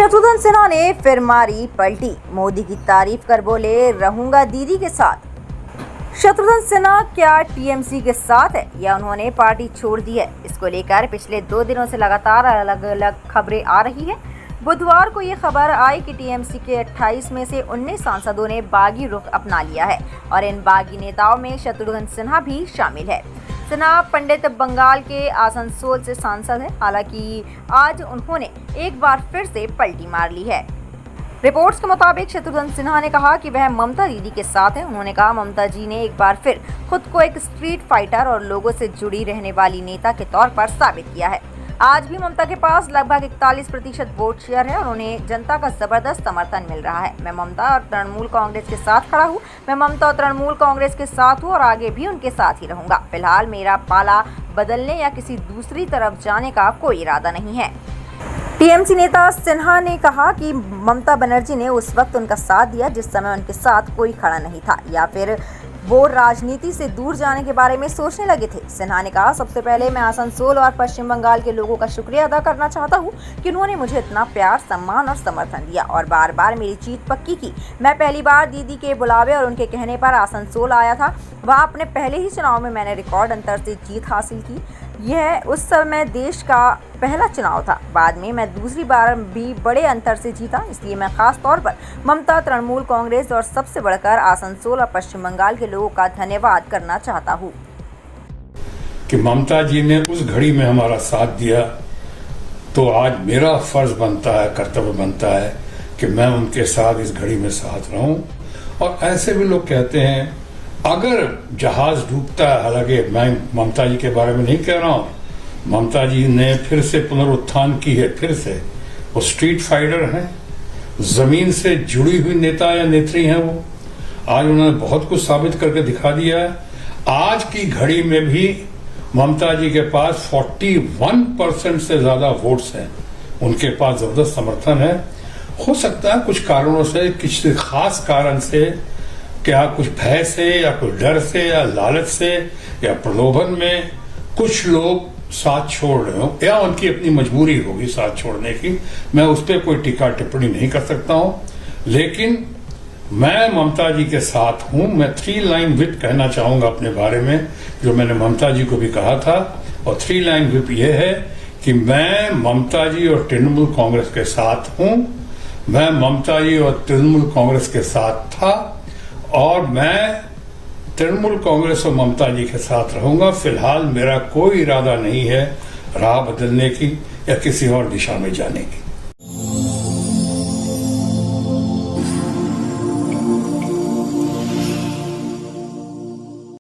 शत्रुघ्न सिन्हा ने फिर मारी पलटी। मोदी की तारीफ कर बोले, रहूंगा दीदी के साथ। शत्रुघ्न सिन्हा क्या टीएमसी के साथ है या उन्होंने पार्टी छोड़ दी है? इसको लेकर पिछले 2 दिनों से लगातार अलग अलग खबरें आ रही है। बुधवार को ये खबर आई कि टीएमसी के 28 में से 19 सांसदों ने बागी रुख अपना लिया है और इन बागी नेताओं में शत्रुघ्न सिन्हा भी शामिल है। सिन्हा पंडित बंगाल के आसनसोल से सांसद है। हालांकि आज उन्होंने एक बार फिर से पलटी मार ली है। रिपोर्ट्स के मुताबिक शत्रुघ्न सिन्हा ने कहा कि वह ममता दीदी के साथ है। उन्होंने कहा, ममता जी ने एक बार फिर खुद को एक स्ट्रीट फाइटर और लोगों से जुड़ी रहने वाली नेता के तौर पर साबित किया है। आज भी ममता के पास लगभग 41% वोट शेयर है और उन्हें जनता का जबरदस्त समर्थन मिल रहा है। मैं ममता और तृणमूल कांग्रेस के साथ खड़ा हूँ। मैं ममता और तृणमूल कांग्रेस के साथ हूँ और आगे भी उनके साथ ही रहूंगा। फिलहाल मेरा पाला बदलने या किसी दूसरी तरफ जाने का कोई इरादा नहीं है। टीएमसी नेता सिन्हा ने कहा कि ममता बनर्जी ने उस वक्त उनका साथ दिया जिस समय उनके साथ कोई खड़ा नहीं था या फिर वो राजनीति से दूर जाने के बारे में सोचने लगे थे। सिन्हा ने कहा, सबसे पहले मैं आसनसोल और पश्चिम बंगाल के लोगों का शुक्रिया अदा करना चाहता हूँ कि उन्होंने मुझे इतना प्यार, सम्मान और समर्थन दिया और बार बार मेरी जीत पक्की की। मैं पहली बार दीदी के बुलावे और उनके कहने पर आसनसोल आया था। वहाँ अपने पहले ही चुनाव में मैंने रिकॉर्ड अंतर से जीत हासिल की। यह उस समय देश का पहला चुनाव था। बाद में मैं दूसरी बार भी बड़े अंतर से जीता। इसलिए मैं खास तौर पर ममता, तृणमूल कांग्रेस और सबसे बढ़कर आसनसोल और पश्चिम बंगाल के लोगों का धन्यवाद करना चाहता हूँ कि ममता जी ने उस घड़ी में हमारा साथ दिया, तो आज मेरा फर्ज बनता है, कर्तव्य बनता है कि मैं उनके साथ इस घड़ी में साथ रहूं। और ऐसे भी लोग कहते हैं अगर जहाज डूबता है, हालांकि मैं ममता जी के बारे में नहीं कह रहा हूं, ममता जी ने फिर से पुनरुत्थान की है। फिर से वो स्ट्रीट फाइटर हैं, जमीन से जुड़ी हुई नेता या नेत्री हैं। वो आज उन्होंने बहुत कुछ साबित करके दिखा दिया है। आज की घड़ी में भी ममता जी के पास 41% से ज्यादा वोट्स हैं। उनके पास जबरदस्त समर्थन है। हो सकता है कुछ कारणों से, किसी खास कारण से, क्या कुछ भय से या कुछ डर से या लालच से या प्रलोभन में कुछ लोग साथ छोड़ रहे हो या उनकी अपनी मजबूरी होगी साथ छोड़ने की। मैं उस पर कोई टीका टिप्पणी नहीं कर सकता हूं, लेकिन मैं ममता जी के साथ हूं। मैं 3 लाइन व्हिप कहना चाहूंगा अपने बारे में, जो मैंने ममता जी को भी कहा था। और 3 लाइन व्हिप यह है कि मैं ममता जी और तृणमूल कांग्रेस के साथ हूं। मैं ममता जी और तृणमूल कांग्रेस के साथ था और मैं तृणमूल कांग्रेस और ममता जी के साथ रहूंगा। फिलहाल मेरा कोई इरादा नहीं है राह बदलने की या किसी और दिशा में जाने की।